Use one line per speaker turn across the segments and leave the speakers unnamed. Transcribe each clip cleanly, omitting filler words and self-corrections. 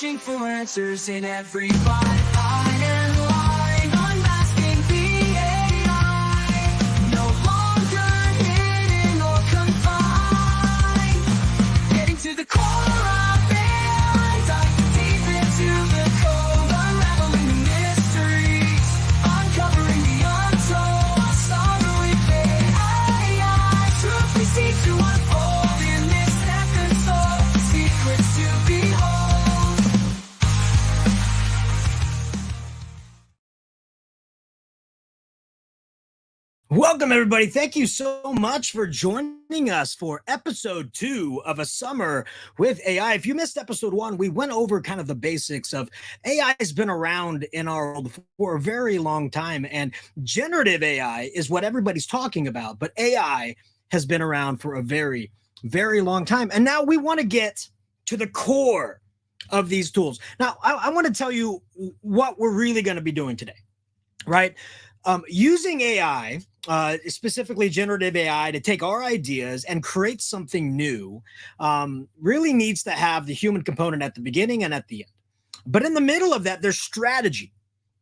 searching for answers in every fight. I am lying, unmasking the AI. No longer hidden or confined. Getting to the core of AI, diving deep into the code, unraveling the mysteries, uncovering the untold, startling AI. Truth we seek to unfold in this episode, secrets to behold.
Welcome, everybody. Thank you so much for joining us for episode 2 of A Summer with AI. If you missed episode 1, we went over kind of the basics of AI has been around in our world for a very long time, and generative AI is what everybody's talking about, but AI has been around for a very, very long time. And now we want to get to the core of these tools. Now, I want to tell you what we're really going to be doing today, right? Using AI, specifically generative AI, to take our ideas and create something new really needs to have the human component at the beginning and at the end. But in the middle of that, there's strategy.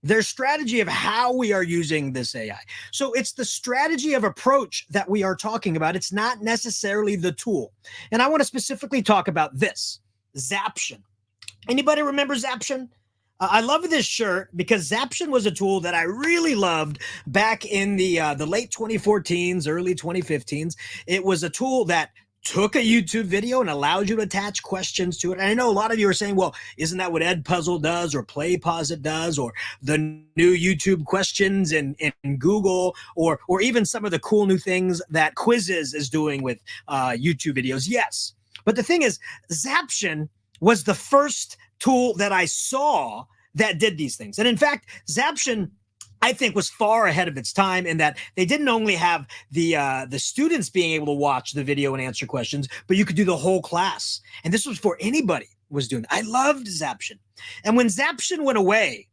There's strategy of how we are using this AI. So it's the strategy of approach that we are talking about. It's not necessarily the tool. And I want to specifically talk about this, Zaption. Anybody remember Zaption? I love this shirt because Zaption was a tool that I really loved back in the late 2014s, early 2015s. It was a tool that took a YouTube video and allowed you to attach questions to it. And I know a lot of you are saying, well, isn't that what Ed002 does or PlayPosit does or the new YouTube questions in Google or even some of the cool new things that Quizzes is doing with YouTube videos? Yes. But the thing is, Zaption was the first tool that I saw that did these things. And in fact, Zaption, I think, was far ahead of its time in that they didn't only have the students being able to watch the video and answer questions, but you could do the whole class. And this was for anybody was doing it. I loved Zaption. And when Zaption went away,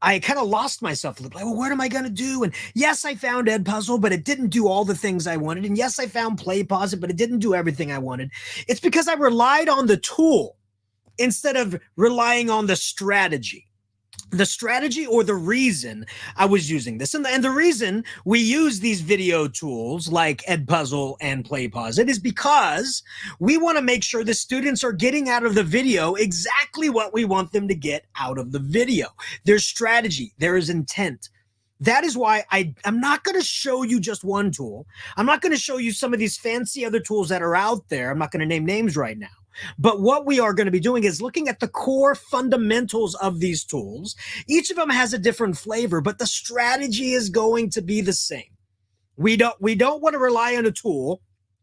I kind of lost myself a little. Like, well, what am I going to do? And yes, I found Ed002, but it didn't do all the things I wanted. And yes, I found PlayPosit, but it didn't do everything I wanted. It's because I relied on the tool instead of relying on the strategy or the reason I was using this. And the reason we use these video tools like Ed002 and PlayPosit is because we want to make sure the students are getting out of the video exactly what we want them to get out of the video. There's strategy, there is intent. That is why I'm not going to show you just one tool. I'm not going to show you some of these fancy other tools that are out there. I'm not going to name names right now. But what we are going to be doing is looking at the core fundamentals of these tools. Each of them has a different flavor, but the strategy is going to be the same. We don't want to rely on a tool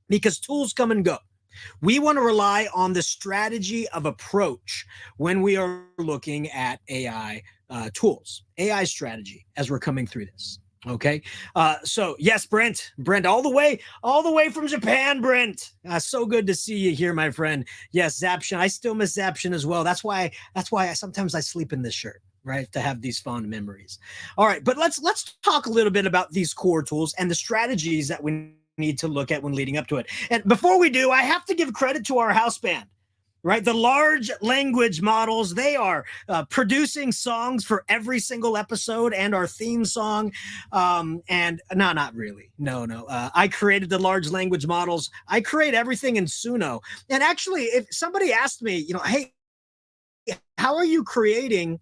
because tools come and go. We want to rely on the strategy of approach when we are looking at AI tools, AI strategy as we're coming through this. Okay. So yes, Brent, all the way from Japan, Brent. So good to see you here, my friend. Yes, Zaption. I still miss Zaption as well. That's why sometimes I sleep in this shirt, right? To have these fond memories. All right, but let's talk a little bit about these core tools and the strategies that we need to look at when leading up to it. And before we do, I have to give credit to our house band. Right? The large language models, they are producing songs for every single episode and our theme song. And no, not really. No. I created the large language models. I create everything in Suno. And actually, if somebody asked me, hey, how are you creating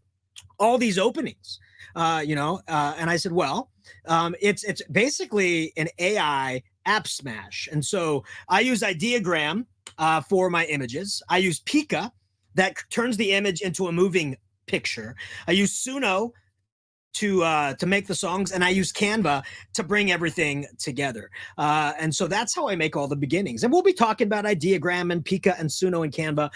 all these openings? And I said, well, it's basically an AI app smash. And so I use Ideogram for my images. I use Pika that turns the image into a moving picture. I use Suno to make the songs, and I use Canva to bring everything together. And so that's how I make all the beginnings. And we'll be talking about Ideogram and Pika and Suno and Canva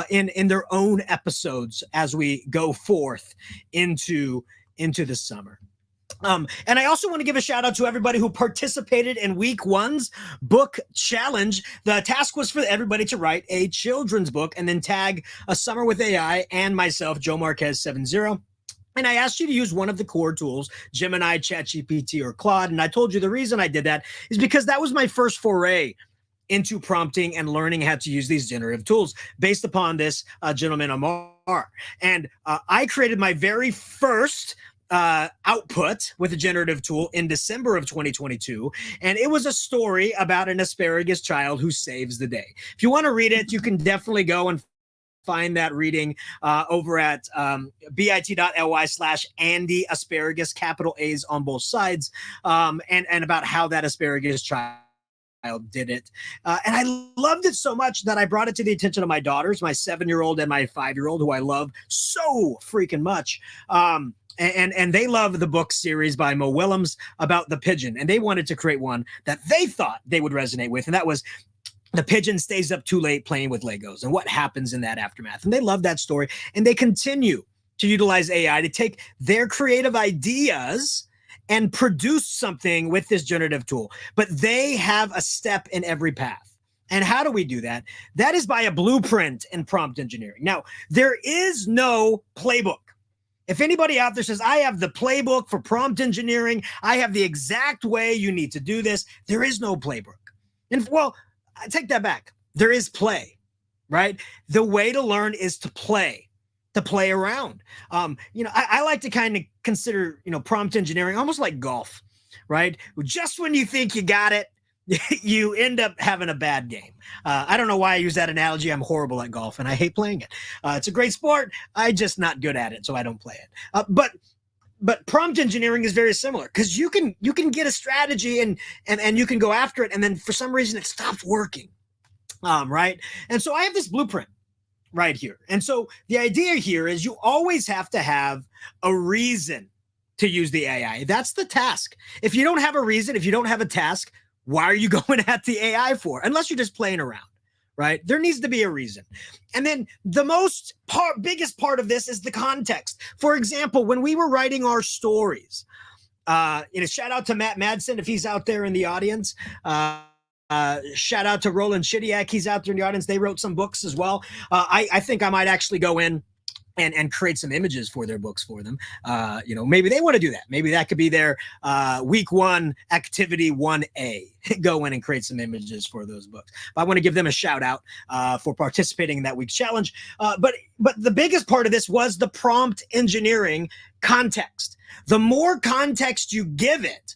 in their own episodes as we go forth into the summer. And I also want to give a shout out to everybody who participated in week 1's book challenge. The task was for everybody to write a children's book and then tag A Summer with AI and myself, Joe Marquez 70. And I asked you to use one of the core tools, Gemini, ChatGPT, or Claude. And I told you the reason I did that is because that was my first foray into prompting and learning how to use these generative tools based upon this gentleman, Amar. And I created my very first output with a generative tool in December of 2022. And it was a story about an asparagus child who saves the day. If you want to read it, you can definitely go and find that reading over at bit.ly/Andy Asparagus, capital A's on both sides, and about how that asparagus child did it. And I loved it so much that I brought it to the attention of my daughters, my 7-year-old and my 5-year-old, who I love so freaking much. And they love the book series by Mo Willems about the pigeon. And they wanted to create one that they thought they would resonate with. And that was the pigeon stays up too late playing with Legos and what happens in that aftermath. And they love that story. And they continue to utilize AI to take their creative ideas and produce something with this generative tool. But they have a step in every path. And how do we do that? That is by a blueprint in prompt engineering. Now, there is no playbook. If anybody out there says, I have the playbook for prompt engineering, I have the exact way you need to do this, there is no playbook. And well, I take that back. There is play, right? The way to learn is to play around. I like to kind of consider, prompt engineering almost like golf, right? Just when you think you got it, you end up having a bad game. I don't know why I use that analogy. I'm horrible at golf and I hate playing it. It's a great sport. I'm just not good at it, so I don't play it. But prompt engineering is very similar because you can get a strategy and you can go after it, and then for some reason it stops working, right? And so I have this blueprint right here. And so the idea here is you always have to have a reason to use the AI. That's the task. If you don't have a reason, if you don't have a task, why are you going at the AI for? Unless you're just playing around, right? There needs to be a reason. And then the biggest part of this is the context. For example, when we were writing our stories, shout out to Matt Madsen if he's out there in the audience. Shout out to Roland Shidiak. He's out there in the audience. They wrote some books as well. I think I might actually go in and create some images for their books for them. Maybe they want to do that. Maybe that could be their week 1 activity 1A. Go in and create some images for those books. But I want to give them a shout out for participating in that week's challenge. But the biggest part of this was the prompt engineering context. The more context you give it,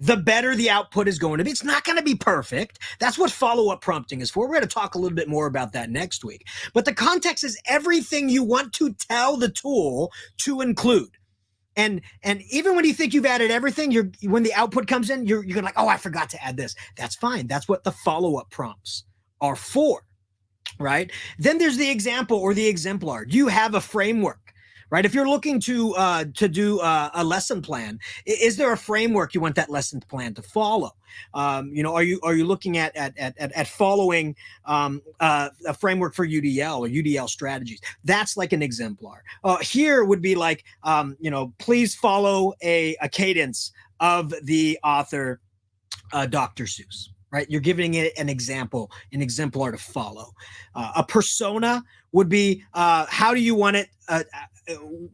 the better the output is going to be. It's not going to be perfect. That's what follow-up prompting is for. We're going to talk a little bit more about that next week. But the context is everything you want to tell the tool to include. And even when you think you've added everything, when the output comes in, you're like, oh, I forgot to add this. That's fine. That's what the follow-up prompts are for, right? Then there's the example or the exemplar. You have a framework. Right. If you're looking to do a lesson plan, is there a framework you want that lesson plan to follow? Are you looking at following a framework for UDL or UDL strategies? That's like an exemplar. Here would be like, please follow a cadence of the author, Dr. Seuss. Right. You're giving it an example, an exemplar to follow. A persona would be how do you want it?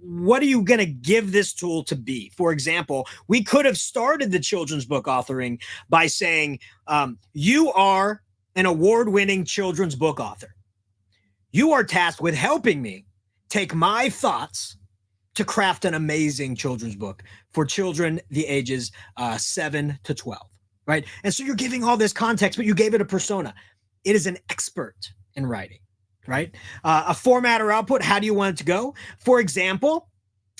What are you going to give this tool to be? For example, we could have started the children's book authoring by saying, you are an award-winning children's book author. You are tasked with helping me take my thoughts to craft an amazing children's book for children the ages 7 to 12. Right. And so you're giving all this context, but you gave it a persona. It is an expert in writing. Right. A format or output. How do you want it to go? For example,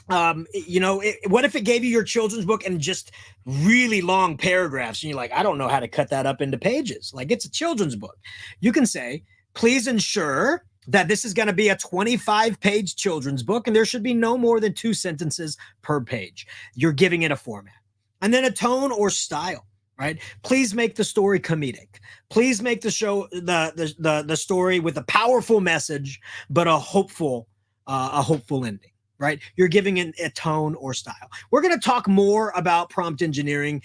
what if it gave you your children's book and just really long paragraphs and you're like, I don't know how to cut that up into pages. Like, it's a children's book. You can say, please ensure that this is going to be a 25-page children's book and there should be no more than 2 sentences per page. You're giving it a format. And then a tone or style. Right. Please make the story comedic. Please make the story with a powerful message, but a hopeful ending. Right. You're giving it a tone or style. We're going to talk more about prompt engineering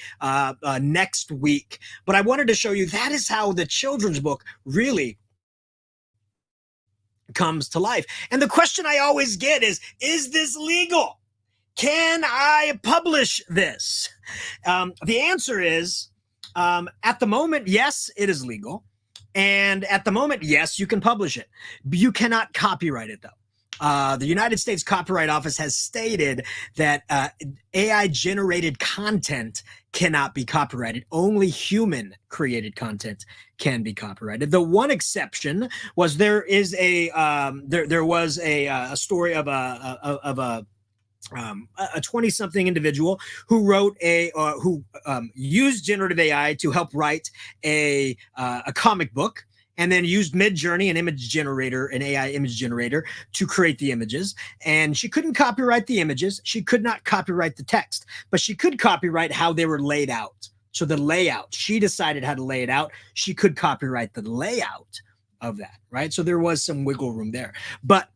next week. But I wanted to show you that is how the children's book really comes to life. And the question I always get is this legal? Can I publish this? The answer is, at the moment, yes, it is legal. And at the moment, yes, you can publish it. You cannot copyright it, though. The United States Copyright Office has stated that AI-generated content cannot be copyrighted. Only human-created content can be copyrighted. The one exception was there was a story of a 20-something individual who wrote who used generative AI to help write a comic book, and then used Midjourney, an image generator, an AI image generator, to create the images. And she couldn't copyright the images. She could not copyright the text, but she could copyright how they were laid out. So the layout, she decided how to lay it out. She could copyright the layout of that, right? So there was some wiggle room there, but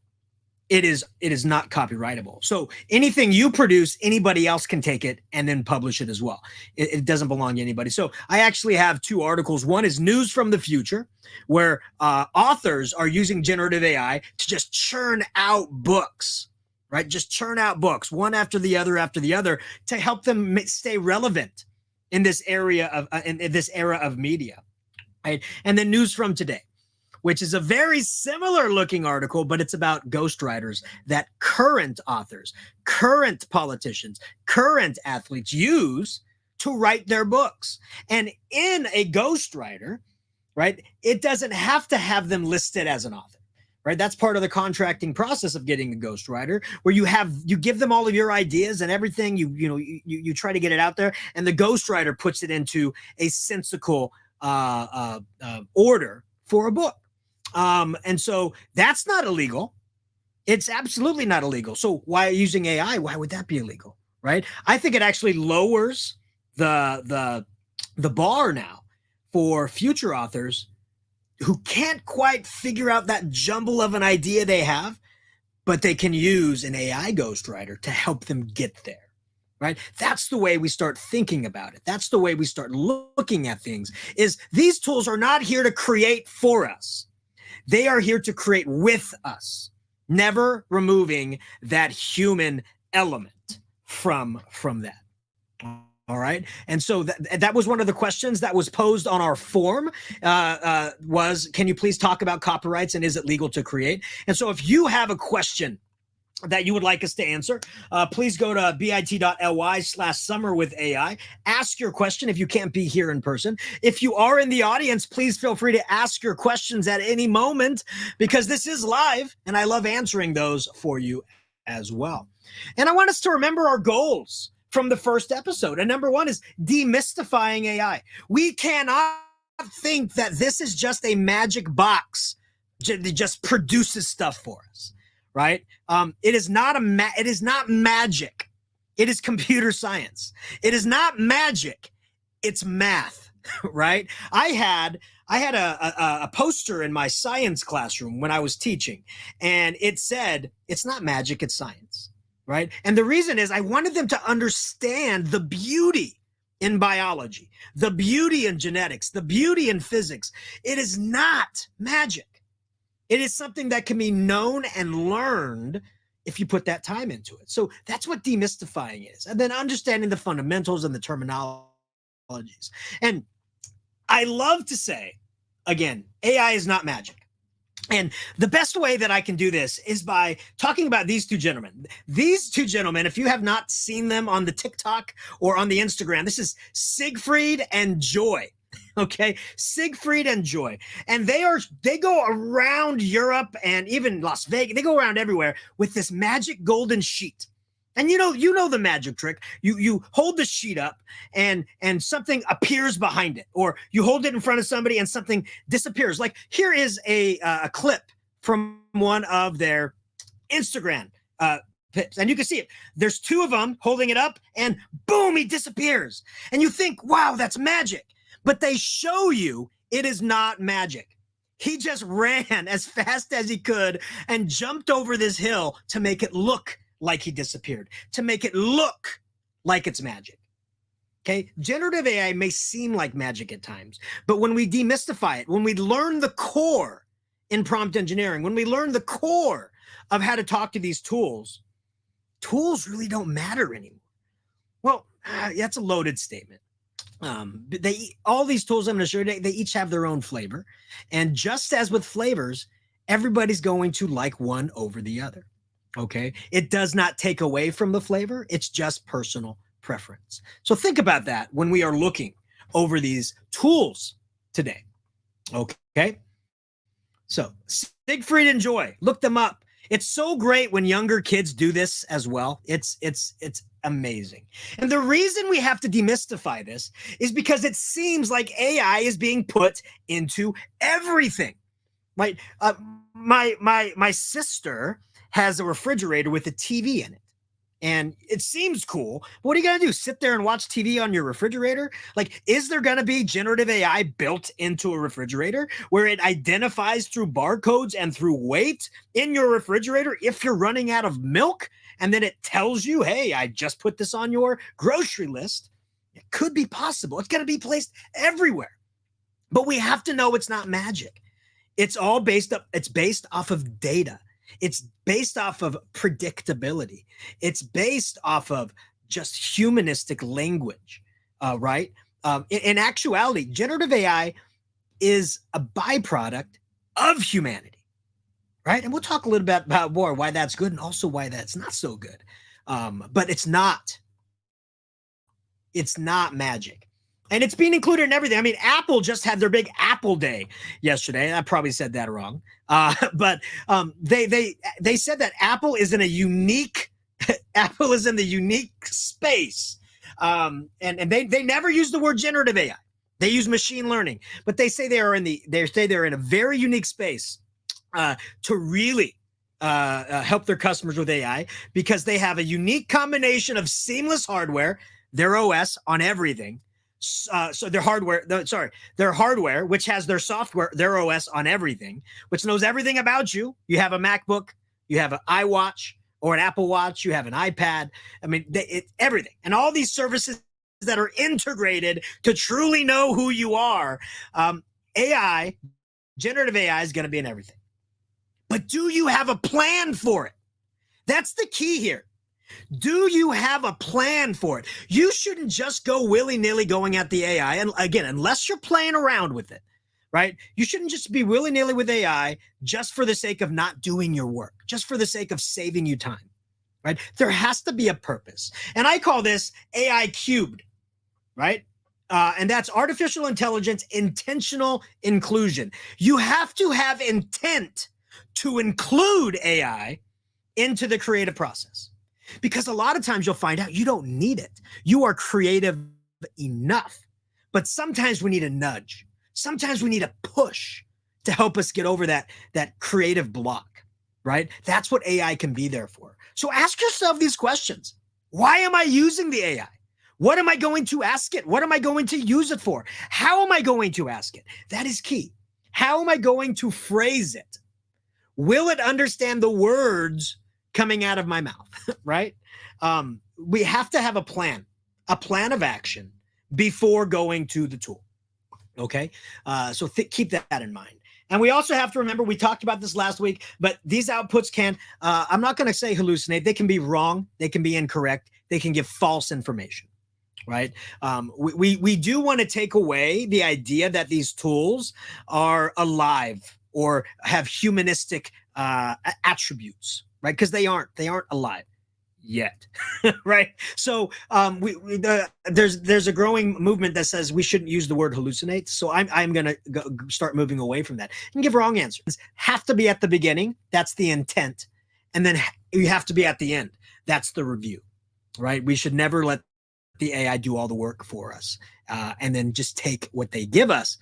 it is not copyrightable. So anything you produce, anybody else can take it and then publish it as well. It doesn't belong to anybody. So I actually have two articles. One is News from the Future, where authors are using generative AI to just churn out books, right? Just churn out books, one after the other, to help them stay relevant in this area of in this era of media, right? And then News from Today, which is a very similar looking article, but it's about ghostwriters that current authors, current politicians, current athletes use to write their books. And in a ghostwriter, right, it doesn't have to have them listed as an author, right? That's part of the contracting process of getting a ghostwriter, where you give them all of your ideas and everything, you try to get it out there, and the ghostwriter puts it into a sensical order for a book. And so that's not illegal. It's absolutely not illegal. So why using AI? Why would that be illegal? Right? I think it actually lowers the bar now for future authors who can't quite figure out that jumble of an idea they have, but they can use an AI ghostwriter to help them get there. Right? That's the way we start thinking about it. That's the way we start looking at things. Is these tools are not here to create for us. They are here to create with us, never removing that human element from that. All right. And so that was one of the questions that was posed on our form was, can you please talk about copyrights and is it legal to create? And so if you have a question that you would like us to answer, please go to bit.ly/summer with AI. Ask your question if you can't be here in person. If you are in the audience, please feel free to ask your questions at any moment, because this is live and I love answering those for you as well. And I want us to remember our goals from the first episode. And number one is demystifying AI. We cannot think that this is just a magic box that just produces stuff for us. Right? It is not magic. It is computer science. It is not magic. It's math, right? I had a poster in my science classroom when I was teaching, and it said, it's not magic, it's science, right? And the reason is I wanted them to understand the beauty in biology, the beauty in genetics, the beauty in physics. It is not magic. It is something that can be known and learned if you put that time into it. So that's what demystifying is. And then understanding the fundamentals and the terminologies. And I love to say, again, AI is not magic. And the best way that I can do this is by talking about these two gentlemen. These two gentlemen, if you have not seen them on the TikTok or on the Instagram, this is Siegfried and Joy. Okay, Siegfried and Joy, and they go around Europe and even Las Vegas. They go around everywhere with this magic golden sheet. And you know the magic trick. You hold the sheet up and something appears behind it, or you hold it in front of somebody and something disappears. Like here is a clip from one of their Instagram pics, and you can see it. There's two of them holding it up, and boom, he disappears. And you think, wow, that's magic. But they show you it is not magic. He just ran as fast as he could and jumped over this hill to make it look like he disappeared, to make it look like it's magic. Okay, generative AI may seem like magic at times, but when we demystify it, when we learn the core in prompt engineering, when we learn the core of how to talk to these tools really don't matter anymore. Well, that's a loaded statement. All these tools I'm going to show you, they each have their own flavor. And just as with flavors, everybody's going to like one over the other. Okay. It does not take away from the flavor. It's just personal preference. So think about that when we are looking over these tools today. Okay. So Siegfried and Joy, look them up. It's so great when younger kids do this as well. It's amazing. And the reason we have to demystify this is because it seems like AI is being put into everything. Right? My sister has a refrigerator with a TV in it. And it seems cool. What are you going to do? Sit there and watch TV on your refrigerator? Like, is there going to be generative AI built into a refrigerator where it identifies through barcodes and through weight in your refrigerator if you're running out of milk? And then it tells you, hey, I just put this on your grocery list. It could be possible. It's going to be placed everywhere. But we have to know it's not magic. It's all based off of data. It's based off of predictability. It's based off of just humanistic language, right? In actuality, generative AI is a byproduct of humanity, right? And we'll talk a little bit about more why that's good and also why that's not so good. But it's not magic. And it's being included in everything. I mean, Apple just had their big Apple Day yesterday. I probably said that wrong, but they said that Apple is in a unique space, and they never use the word generative AI. They use machine learning, but they say they're in a very unique space to really help their customers with AI because they have a unique combination of seamless hardware, their OS on everything. So their hardware, which has their software, their OS on everything, which knows everything about you. You have a MacBook, you have an iWatch or an Apple Watch, you have an iPad. I mean, everything. And all these services that are integrated to truly know who you are. Generative AI is going to be in everything. But do you have a plan for it? That's the key here. Do you have a plan for it? You shouldn't just go willy-nilly going at the AI. And again, unless you're playing around with it, right? You shouldn't just be willy-nilly with AI just for the sake of not doing your work, just for the sake of saving you time, right? There has to be a purpose. And I call this AI cubed, right? And that's artificial intelligence, intentional inclusion. You have to have intent to include AI into the creative process. Because a lot of times you'll find out you don't need it. You are creative enough. But sometimes we need a nudge. Sometimes we need a push to help us get over that creative block, right? That's what AI can be there for. So ask yourself these questions. Why am I using the AI? What am I going to ask it? What am I going to use it for? How am I going to ask it? That is key. How am I going to phrase it? Will it understand the words coming out of my mouth, right? We have to have a plan of action before going to the tool, okay? So keep that in mind. And we also have to remember, we talked about this last week, but these outputs can, I'm not going to say hallucinate. They can be wrong. They can be incorrect. They can give false information, right? We do want to take away the idea that these tools are alive or have humanistic attributes, right? Because they aren't alive yet, right? So there's a growing movement that says we shouldn't use the word hallucinate. So I'm going to start moving away from that and give wrong answers. Have to be at the beginning. That's the intent. And then you have to be at the end. That's the review, right? We should never let the AI do all the work for us and then just take what they give us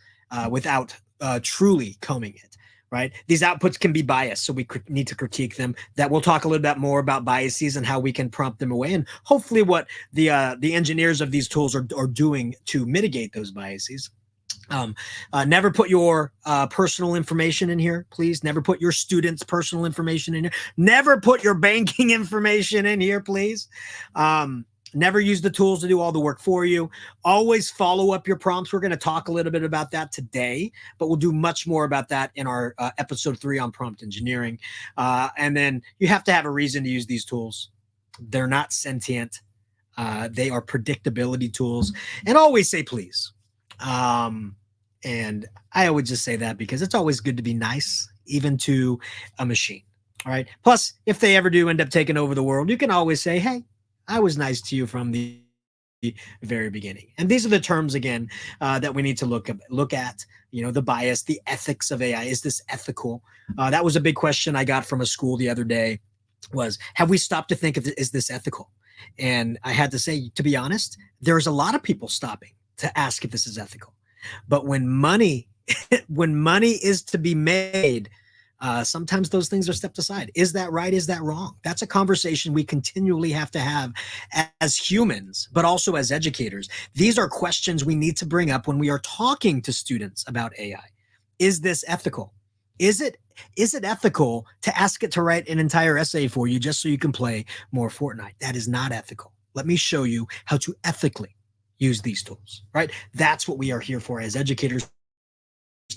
without truly combing it. Right? These outputs can be biased, so we need to critique them. That we'll talk a little bit more about biases and how we can prompt them away, and hopefully what the engineers of these tools are doing to mitigate those biases. Never put your personal information in here, please. Never put your students' personal information in here. Never put your banking information in here, please. Never use the tools to do all the work for you. Always follow up your prompts. We're going to talk a little bit about that today, but we'll do much more about that in our episode 3 on prompt engineering. And then you have to have a reason to use these tools. They're not sentient. They are predictability tools, and always say please. And I would just say that because it's always good to be nice, even to a machine. All right. Plus, if they ever do end up taking over the world, you can always say, hey, I was nice to you from the very beginning. And these are the terms, again, that we need to look at, the bias, the ethics of AI. Is this ethical? That was a big question I got from a school the other day was, have we stopped to think of, is this ethical? And I had to say, to be honest, there's a lot of people stopping to ask if this is ethical. But when money is to be made, sometimes those things are stepped aside. Is that right? Is that wrong? That's a conversation we continually have to have as humans, but also as educators. These are questions we need to bring up when we are talking to students about AI. Is this ethical? Is it ethical to ask it to write an entire essay for you just so you can play more Fortnite? That is not ethical. Let me show you how to ethically use these tools, right? That's what we are here for as educators,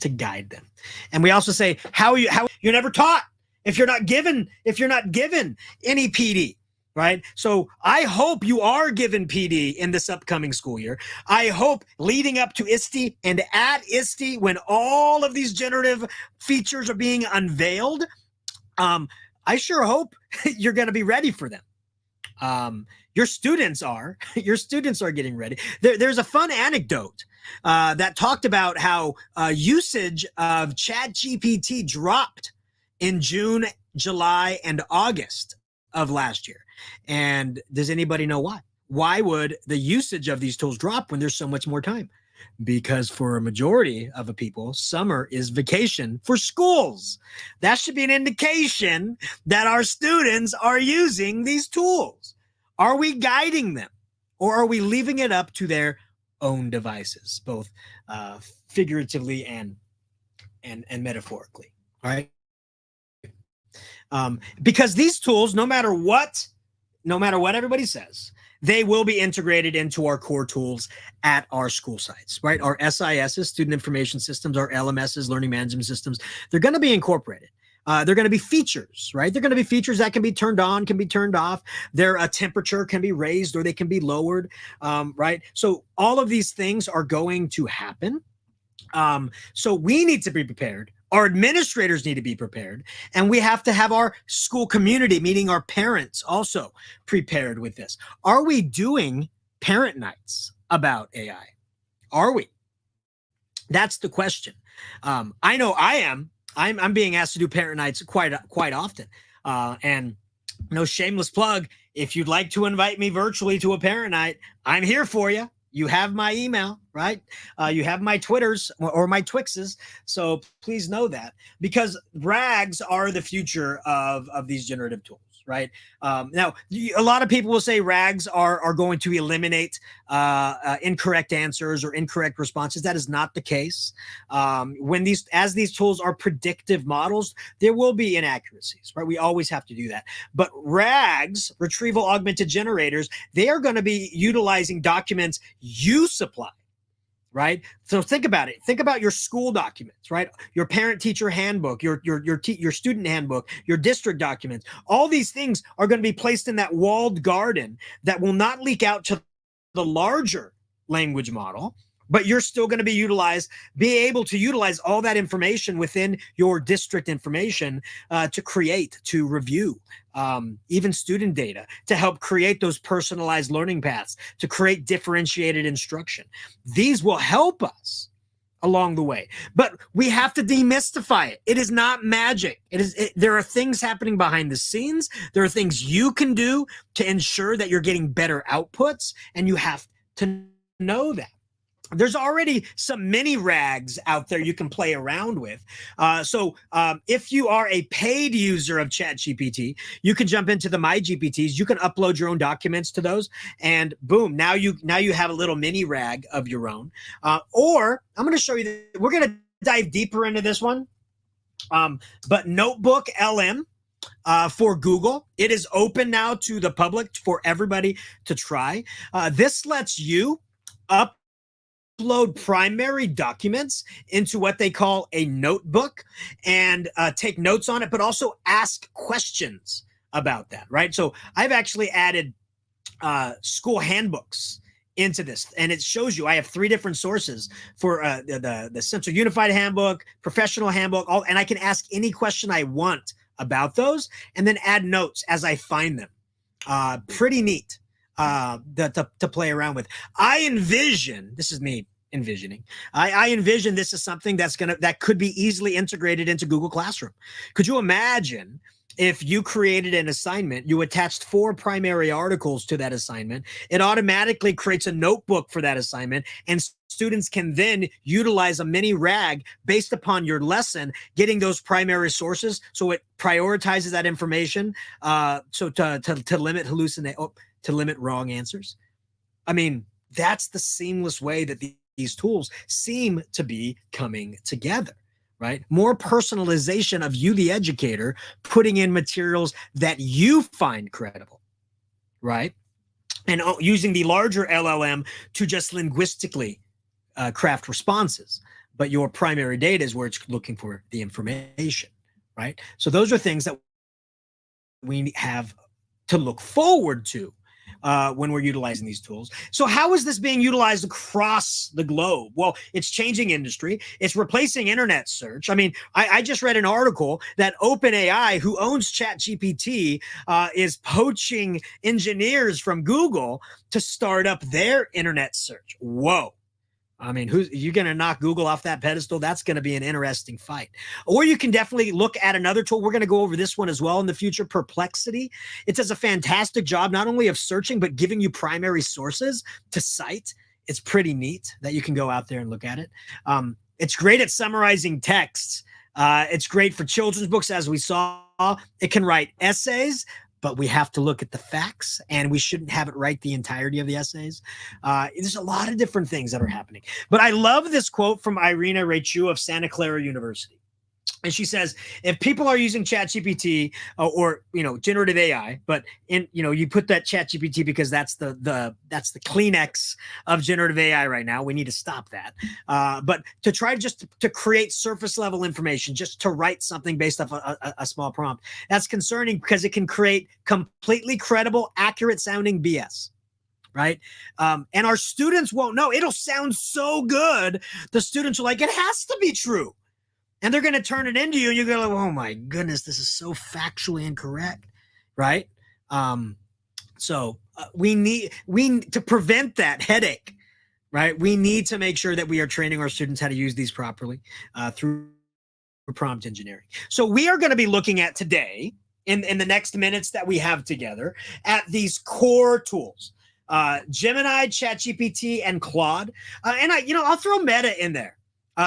to guide them. And we also say, how you're never taught if you're not given any PD, right? So I hope you are given PD in this upcoming school year. I hope leading up to ISTE and at ISTE, when all of these generative features are being unveiled, I sure hope you're going to be ready for them. Your students are getting ready. There's a fun anecdote that talked about how usage of ChatGPT dropped in June, July, and August of last year. And does anybody know why? Why would the usage of these tools drop when there's so much more time? Because for a majority of the people, summer is vacation for schools. That should be an indication that our students are using these tools. Are we guiding them, or are we leaving it up to their own devices, both figuratively and metaphorically? All right. Because these tools, no matter what everybody says, they will be integrated into our core tools at our school sites, right? Our SISs, student information systems, our LMSs, learning management systems, they're going to be incorporated. They're going to be features, right? They're going to be features that can be turned on, can be turned off. Their temperature can be raised or they can be lowered, right? So all of these things are going to happen. So we need to be prepared. Our administrators need to be prepared, and we have to have our school community, meaning our parents, also prepared with this. Are we doing parent nights about AI? Are we? That's the question. I know I am. I'm being asked to do parent nights quite often. And no shameless plug, if you'd like to invite me virtually to a parent night, I'm here for you. You have my email, right? You have my Twitters or my Twixes. So please know that, because RAGs are the future of these generative tools, right? Now, a lot of people will say RAGs are going to eliminate incorrect answers or incorrect responses. That is not the case. As these tools are predictive models, there will be inaccuracies, right? We always have to do that. But RAGs, retrieval augmented generators, they are going to be utilizing documents you supply, right? So think about it. Think about your school documents, right? Your parent-teacher handbook, your student handbook, your district documents. All these things are going to be placed in that walled garden that will not leak out to the larger language model, but you're still going to be able to utilize all that information within your district information to review even student data, to help create those personalized learning paths, to create differentiated instruction. These will help us along the way, but we have to demystify it. It is not magic. There are things happening behind the scenes. There are things you can do to ensure that you're getting better outputs, and you have to know that. There's already some mini RAGs out there you can play around with. So if you are a paid user of ChatGPT, you can jump into the My GPTs. You can upload your own documents to those, and boom, now you have a little mini RAG of your own. Or I'm going to show you. We're going to dive deeper into this one. But Notebook LM. For Google, it is open now to the public for everybody to try. This lets you upload primary documents into what they call a notebook and take notes on it, but also ask questions about that, right? So I've actually added school handbooks into this, and it shows you I have 3 different sources for the Central Unified Handbook, Professional Handbook, all, and I can ask any question I want about those, and then add notes as I find them. Pretty neat to play around with. I envision, this is me envisioning, I envision this is something that could be easily integrated into Google Classroom. Could you imagine if you created an assignment, you attached 4 primary articles to that assignment, it automatically creates a notebook for that assignment, and students can then utilize a mini RAG based upon your lesson, getting those primary sources. So it prioritizes that information, so to limit to limit wrong answers. I mean, that's the seamless way that these tools seem to be coming together. Right? More personalization of you, the educator, putting in materials that you find credible, right? And using the larger LLM to just linguistically craft responses. But your primary data is where it's looking for the information, right? So those are things that we have to look forward to when we're utilizing these tools. So how is this being utilized across the globe? Well, it's changing industry. It's replacing internet search. I mean, I just read an article that OpenAI, who owns ChatGPT, is poaching engineers from Google to start up their internet search. Whoa. I mean, you're going to knock Google off that pedestal? That's going to be an interesting fight. Or you can definitely look at another tool. We're going to go over this one as well in the future, Perplexity. It does a fantastic job, not only of searching, but giving you primary sources to cite. It's pretty neat that you can go out there and look at it. It's great at summarizing texts. It's great for children's books, as we saw. It can write essays, but we have to look at the facts, and we shouldn't have it write the entirety of the essays. There's a lot of different things that are happening. But I love this quote from Irina Raichu of Santa Clara University. And she says, if people are using ChatGPT or generative AI, but you put that ChatGPT because that's the Kleenex of generative AI right now. We need to stop that. But to try just to create surface level information, just to write something based off a small prompt, that's concerning because it can create completely credible, accurate sounding BS. Right. And our students won't know. It'll sound so good. The students are like, it has to be true. And they're going to turn it into you, and you're going to go, oh my goodness, this is so factually incorrect, right? So we need to prevent that headache, right? We need to make sure that we are training our students how to use these properly through prompt engineering. So we are going to be looking at today, in the next minutes that we have together, at these core tools. Gemini, ChatGPT, and Claude. And I'll throw Meta in there.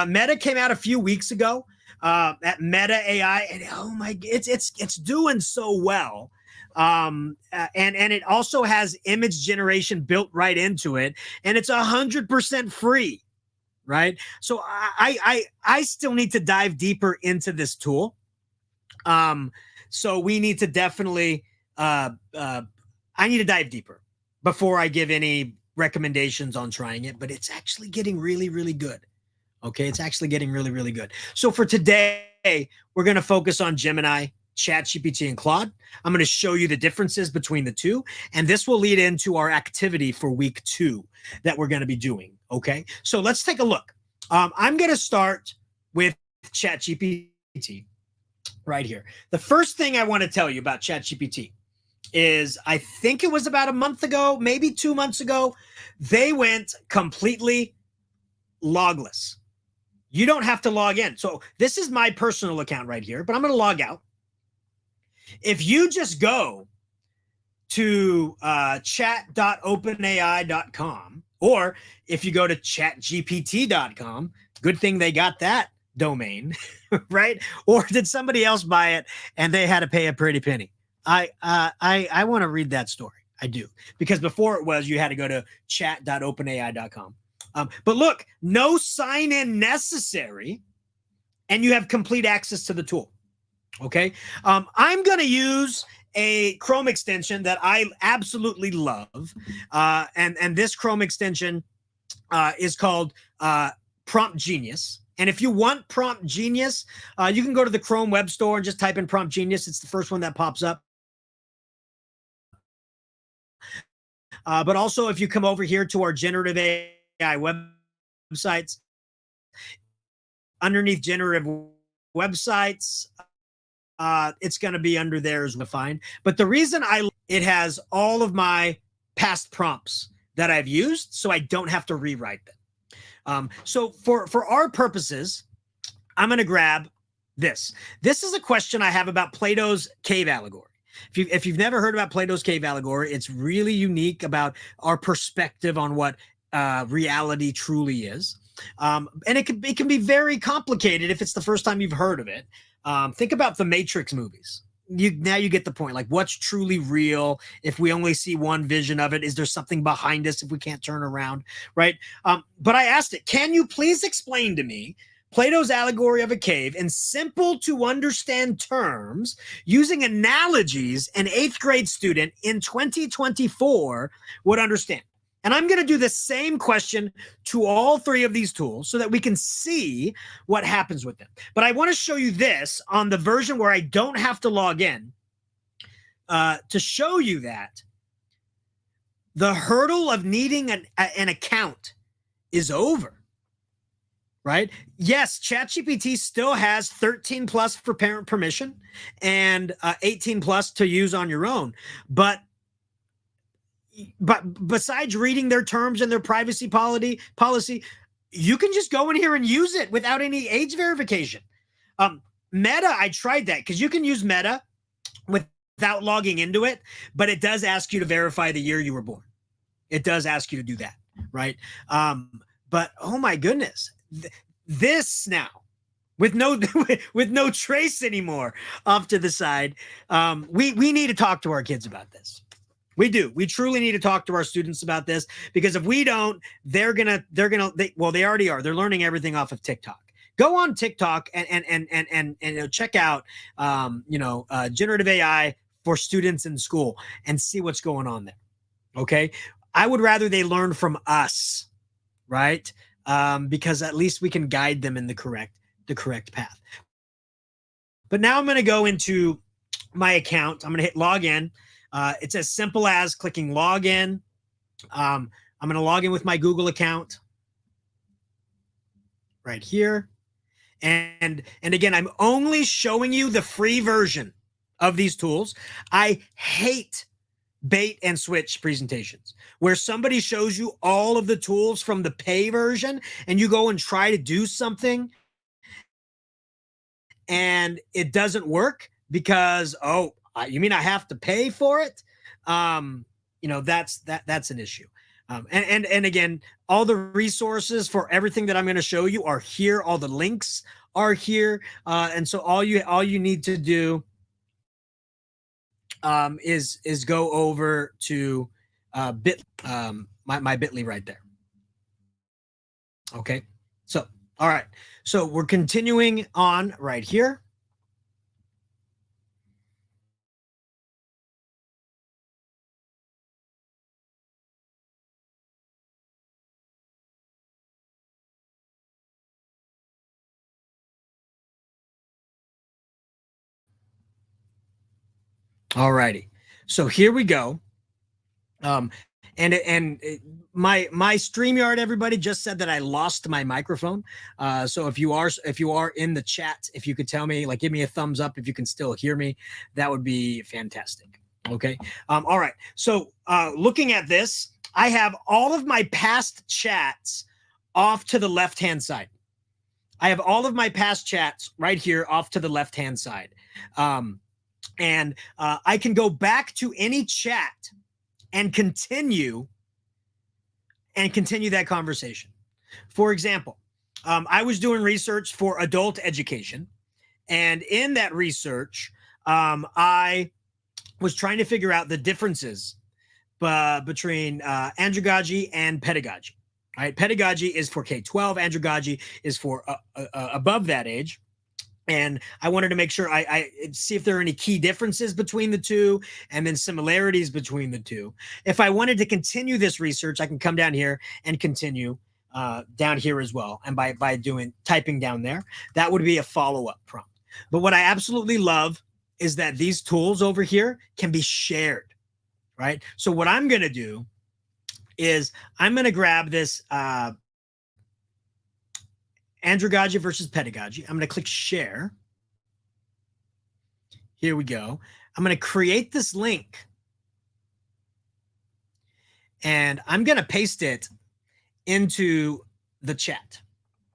Meta came out a few weeks ago at Meta AI, and oh my, it's doing so well. And it also has image generation built right into it, and it's 100% free, right? So I still need to dive deeper into this tool. So we need to definitely I need to dive deeper before I give any recommendations on trying it, but it's actually getting really, really good. Okay, it's actually getting really, really good. So for today, we're going to focus on Gemini, ChatGPT, and Claude. I'm going to show you the differences between the two, and this will lead into our activity for week 2 that we're going to be doing. Okay, so let's take a look. I'm going to start with ChatGPT right here. The first thing I want to tell you about ChatGPT is I think it was about a month ago, maybe 2 months ago, they went completely logless. You don't have to log in. So this is my personal account right here, but I'm going to log out. If you just go to chat.openai.com, or if you go to chatgpt.com, good thing they got that domain, right? Or did somebody else buy it and they had to pay a pretty penny? I want to read that story. I do. Because before it was, you had to go to chat.openai.com. But look, no sign-in necessary, and you have complete access to the tool. Okay. I'm going to use a Chrome extension that I absolutely love. And this Chrome extension is called Prompt Genius. And if you want Prompt Genius, you can go to the Chrome Web Store and just type in Prompt Genius. It's the first one that pops up. But also, if you come over here to our generative AI websites, underneath generative websites, it's going to be under there as well. Fine. But the reason it has all of my past prompts that I've used, so I don't have to rewrite them. So for our purposes, I'm going to grab this. This is a question I have about Plato's cave allegory. If you've never heard about Plato's cave allegory, it's really unique about our perspective on what reality truly is. And it can be very complicated if it's the first time you've heard of it. Think about the Matrix movies. Now you get the point. Like, what's truly real if we only see one vision of it? Is there something behind us if we can't turn around, right? But I asked it, can you please explain to me Plato's allegory of a cave in simple to understand terms using analogies an 8th grade student in 2024 would understand? And I'm going to do the same question to all 3 of these tools so that we can see what happens with them. But I want to show you this on the version where I don't have to log in to show you that the hurdle of needing an account is over, right? Yes, ChatGPT still has 13 plus for parent permission and 18 plus to use on your own. But besides reading their terms and their privacy policy, you can just go in here and use it without any age verification. Meta, I tried that because you can use Meta without logging into it, but it does ask you to verify the year you were born. It does ask you to do that, right? But oh my goodness, this now with no trace anymore off to the side. We need to talk to our kids about this. We do. We truly need to talk to our students about this, because if we don't, they already are. They're learning everything off of TikTok. Go on TikTok and check out, generative AI for students in school and see what's going on there. Okay. I would rather they learn from us, right? Because at least we can guide them in the correct path. But now I'm going to go into my account. I'm going to hit login. It's as simple as clicking login. I'm going to log in with my Google account right here. And again, I'm only showing you the free version of these tools. I hate bait and switch presentations where somebody shows you all of the tools from the pay version and you go and try to do something and it doesn't work because, you mean I have to pay for it? That's an issue. And again, all the resources for everything that I'm going to show you are here. All the links are here. And so all you need to do is go over to my Bitly right there. Okay. So, all right. So we're continuing on right here. All righty. So here we go. My StreamYard, everybody just said that I lost my microphone. So if you are in the chat, if you could tell me, like, give me a thumbs up if you can still hear me, that would be fantastic. Okay. All right. So looking at this, I have all of my past chats off to the left-hand side. I have all of my past chats right here off to the left-hand side. And I can go back to any chat and continue that conversation. For example, I was doing research for adult education. And in that research, I was trying to figure out the differences between andragogy and pedagogy. Right? Pedagogy is for K-12. Andragogy is for above that age. And I wanted to make sure I see if there are any key differences between the two and then similarities between the two. If I wanted to continue this research, I can come down here and continue down here as well. And by typing down there, that would be a follow-up prompt. But what I absolutely love is that these tools over here can be shared, right? So what I'm going to do is I'm going to grab this andragogy versus pedagogy. I'm going to click share. Here we go. I'm going to create this link and I'm going to paste it into the chat.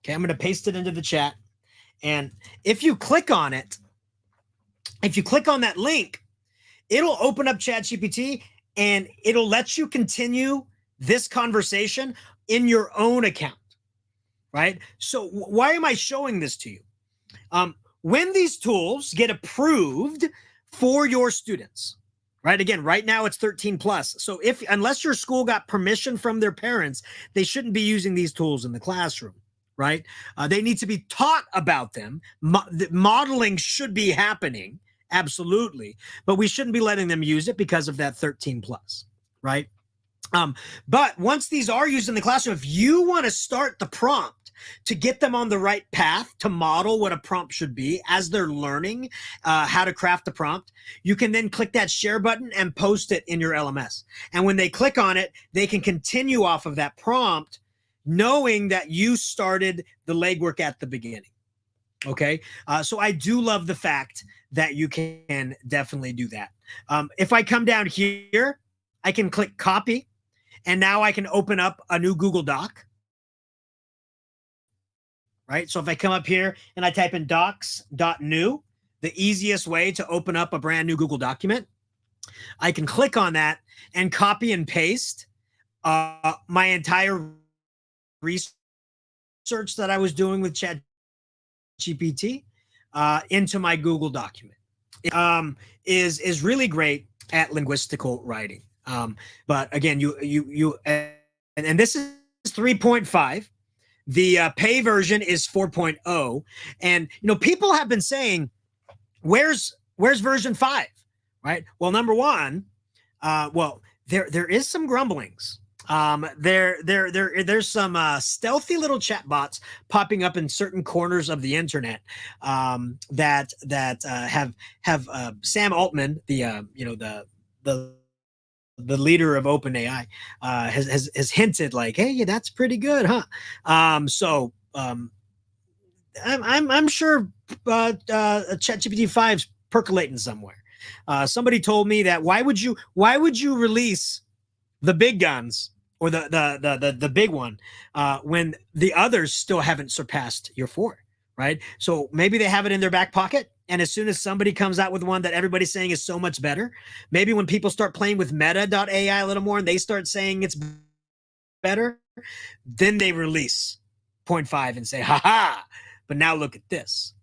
Okay, I'm going to paste it into the chat. And if you click on it, if you click on that link, it'll open up ChatGPT and it'll let you continue this conversation in your own account, right? So why am I showing this to you? When these tools get approved for your students, right? Again, right now it's 13 plus. So unless your school got permission from their parents, they shouldn't be using these tools in the classroom, right? They need to be taught about them. Modeling should be happening, absolutely, but we shouldn't be letting them use it because of that 13 plus, right? But once these are used in the classroom, if you want to start the prompt to get them on the right path to model what a prompt should be as they're learning how to craft the prompt, you can then click that share button and post it in your LMS. And when they click on it, they can continue off of that prompt, knowing that you started the legwork at the beginning. Okay. So I do love the fact that you can definitely do that. If I come down here, I can click copy. And now I can open up a new Google Doc, right? So if I come up here and I type in docs.new, the easiest way to open up a brand new Google document, I can click on that and copy and paste my entire research that I was doing with ChatGPT into my Google document. Is really great at linguistical writing. But again, and this is 3.5. The pay version is 4.0. And, people have been saying, where's version 5, right? Well, number one, there is some grumblings. There's some stealthy little chatbots popping up in certain corners of the internet that have Sam Altman, the leader of OpenAI, has hinted like, hey, yeah, that's pretty good, huh? I'm sure ChatGPT 5's percolating somewhere. Somebody told me that why would you release the big guns or the big one when the others still haven't surpassed your 4, right? So maybe they have it in their back pocket. And as soon as somebody comes out with one that everybody's saying is so much better, maybe when people start playing with meta.ai a little more and they start saying it's better, then they release 0.5 and say, haha, but now look at this.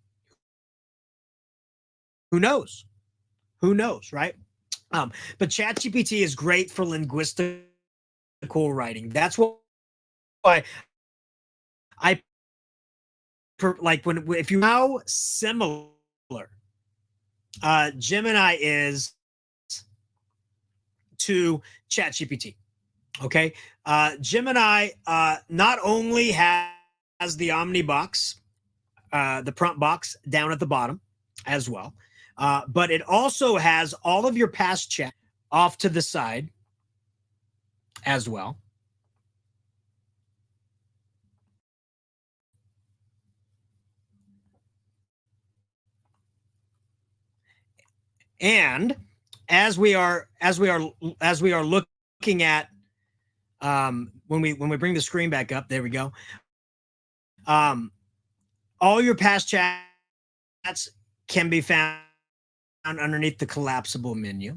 Who knows? Who knows, right? But ChatGPT is great for linguistical writing. That's why if you know similar, Gemini is to ChatGPT. Okay. Gemini not only has the Omni box, the prompt box down at the bottom as well, but it also has all of your past chat off to the side as well. And as we are looking at when we bring the screen back up, there we go. All your past chats can be found underneath the collapsible menu,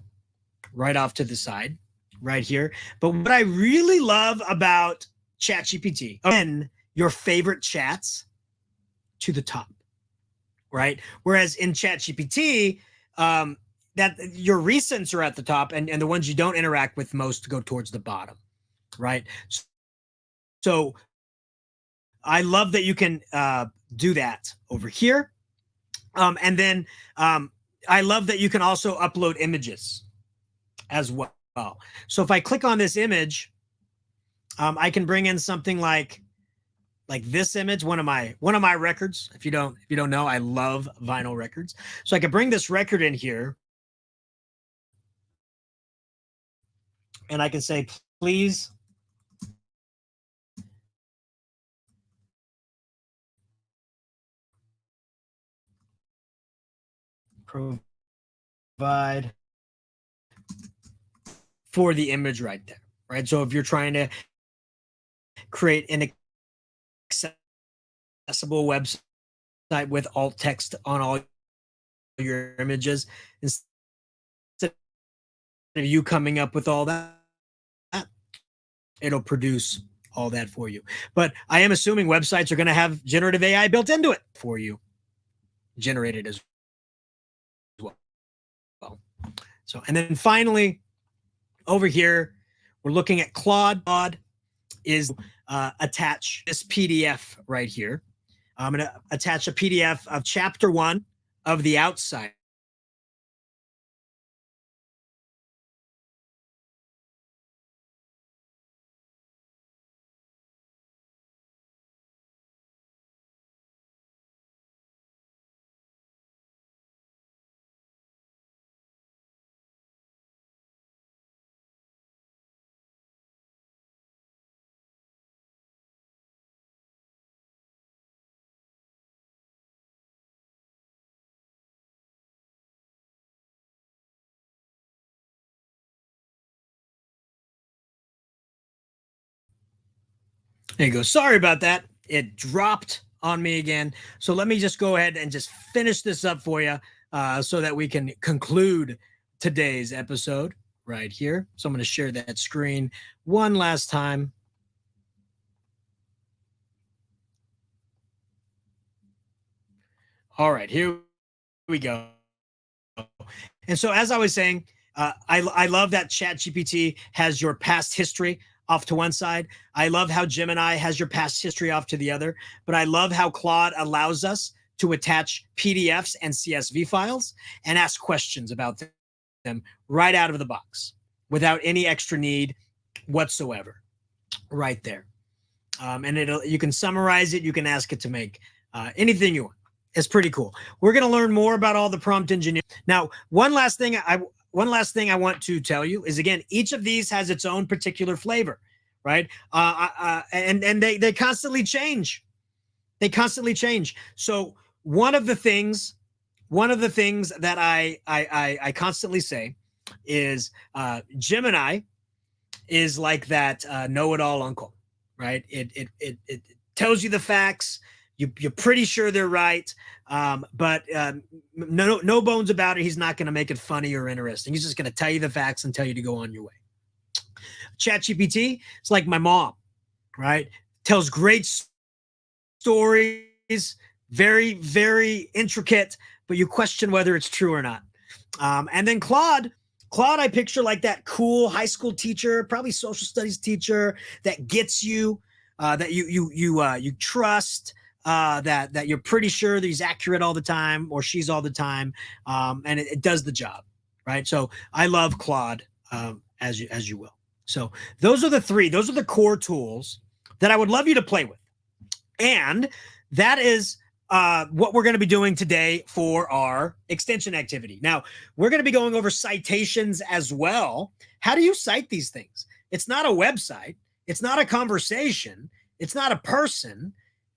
right off to the side, right here. But what I really love about ChatGPT, again, your favorite chats to the top, right? Whereas in ChatGPT, that your recents are at the top and the ones you don't interact with most go towards the bottom, right? So I love that you can do that over here. And then I love that you can also upload images as well. So if I click on this image, I can bring in something like this image, one of my records. If you don't know, I love vinyl records. So I can bring this record in here and I can say, please provide for the image right there, right? So if you're trying to create an accessible website with alt text on all your images, instead of you coming up with all that, it'll produce all that for you. But I am assuming websites are going to have generative AI built into it for you, generated as well. So, and then finally, over here, we're looking at Claude. Claude is attach this PDF right here. I'm going to attach a PDF of chapter 1 of The Outsider. There you go. Sorry about that. It dropped on me again. So let me just go ahead and just finish this up for you so that we can conclude today's episode right here. So I'm going to share that screen one last time. All right, here we go. And so, as I was saying, I love that ChatGPT has your past history off to one side. I love how Gemini has your past history off to the other. But I love how Claude allows us to attach PDFs and CSV files and ask questions about them right out of the box without any extra need whatsoever. Right there. And you can summarize it. You can ask it to make anything you want. It's pretty cool. We're going to learn more about all the prompt engineering. Now, one last thing I want to tell you is, again, each of these has its own particular flavor, right? And they constantly change. They constantly change. So one of the things that I constantly say is Gemini is like that know-it-all uncle, right? It tells you the facts. You're pretty sure they're right, but no bones about it. He's not going to make it funny or interesting. He's just going to tell you the facts and tell you to go on your way. ChatGPT, it's like my mom, right? Tells great stories, very, very intricate, but you question whether it's true or not. And then Claude, I picture like that cool high school teacher, probably social studies teacher that gets you, that you trust. That you're pretty sure that he's accurate all the time or she's all the time, and it does the job, right? So I love Claude, as you will. So those are the three. Those are the core tools that I would love you to play with, and that is what we're going to be doing today for our extension activity. Now we're going to be going over citations as well. How do you cite these things? It's not a website. It's not a conversation. It's not a person.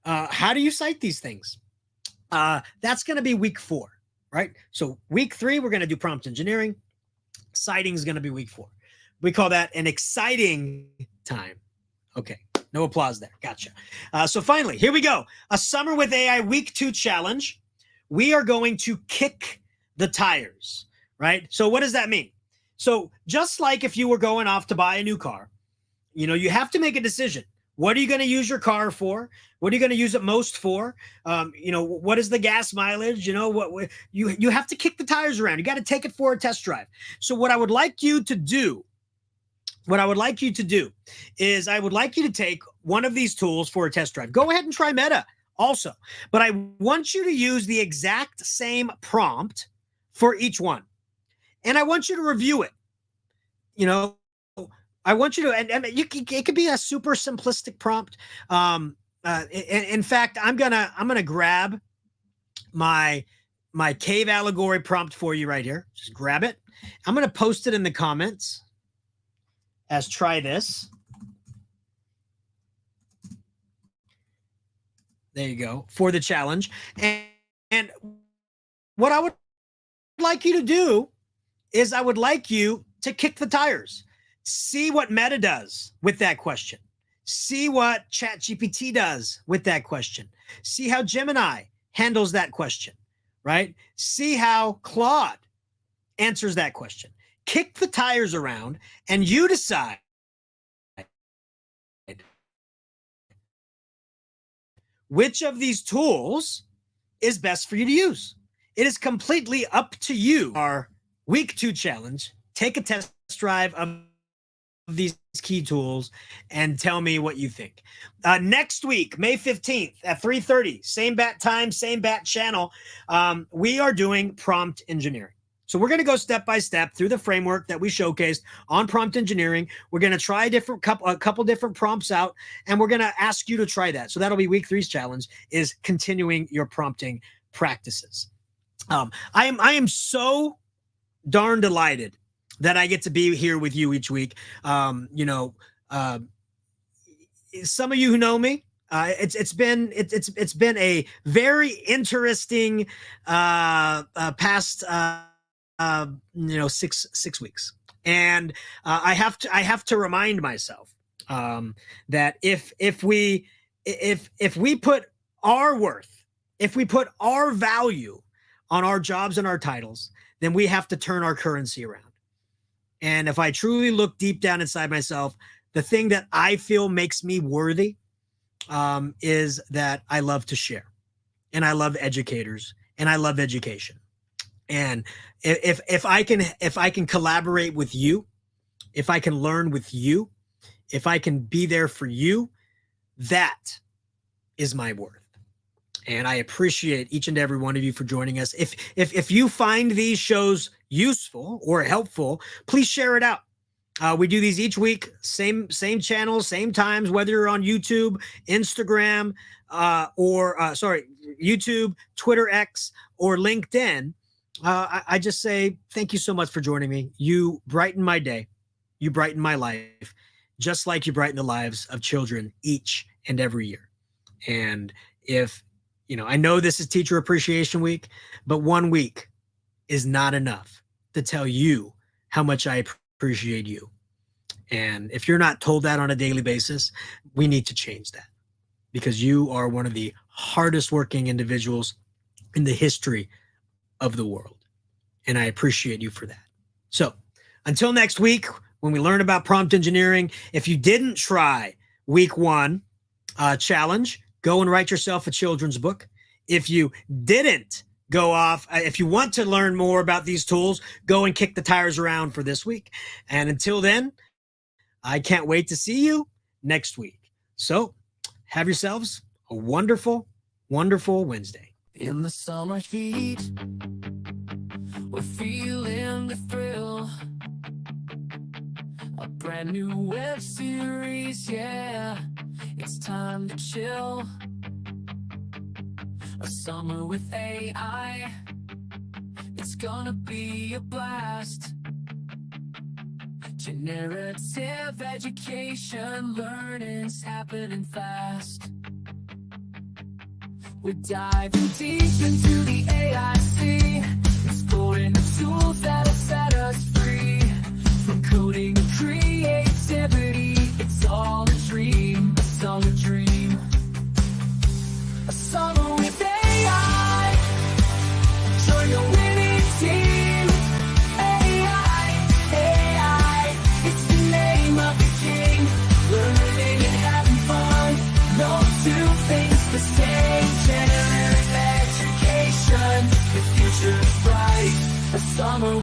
How do you cite these things? That's going to be week 4, right? So week 3, we're going to do prompt engineering. Citing is going to be week 4. We call that an exciting time. Okay, no applause there. Gotcha. So finally, here we go. A Summer with AI week 2 challenge. We are going to kick the tires, right? So what does that mean? So just like if you were going off to buy a new car, you have to make a decision. What are you going to use your car for? What are you going to use it most for? What is the gas mileage? What you have to kick the tires around. You got to take it for a test drive. So what I would like you to do is I would like you to take one of these tools for a test drive. Go ahead and try Meta also, but I want you to use the exact same prompt for each one. And I want you to review it. I want you to, and it could be a super simplistic prompt. In fact, I'm gonna grab my cave allegory prompt for you right here. Just grab it. I'm gonna post it in the comments as try this. There you go for the challenge. And what I would like you to do is I would like you to kick the tires. See what Meta does with that question. See what ChatGPT does with that question. See how Gemini handles that question, right? See how Claude answers that question. Kick the tires around and you decide which of these tools is best for you to use. It is completely up to you. Our week 2 challenge, take a test drive of these key tools and tell me what you think. Next week, May 15th at 3:30, same bat time, same bat channel, we are doing prompt engineering. So we're going to go step by step through the framework that we showcased on prompt engineering. We're going to try a couple different prompts out, and we're going to ask you to try that. So that'll be week 3's challenge, is continuing your prompting practices. I am so darn delighted that I get to be here with you each week. Some of you who know me, it's been a very interesting past 6 weeks, and I have to remind myself that if we put our worth, if we put our value on our jobs and our titles, then we have to turn our currency around. And if I truly look deep down inside myself, the thing that I feel makes me worthy is that I love to share, and I love educators, and I love education. And if I can collaborate with you, if I can learn with you, if I can be there for you, that is my worth. And I appreciate each and every one of you for joining us. If you find these shows useful or helpful, please share it out. We do these each week, same channels, same times, whether you're on YouTube, Instagram, YouTube, Twitter X, or LinkedIn. I just say thank you so much for joining me. You brighten my day. You brighten my life, just like you brighten the lives of children each and every year. And I know this is Teacher Appreciation Week, but 1 week is not enough to tell you how much I appreciate you. And if you're not told that on a daily basis, we need to change that, because you are one of the hardest working individuals in the history of the world. And I appreciate you for that. So until next week, when we learn about prompt engineering, if you didn't try week 1 challenge, go and write yourself a children's book. If you didn't go off, if you want to learn more about these tools, go and kick the tires around for this week. And until then, I can't wait to see you next week. So have yourselves a wonderful, wonderful Wednesday.
In the summer heat, we're feeling the thrill. A brand new web series, yeah. It's time to chill. A summer with AI, it's gonna be a blast. Generative education, learning's happening fast. We're diving deep into the AI sea, exploring the tools that'll set us free.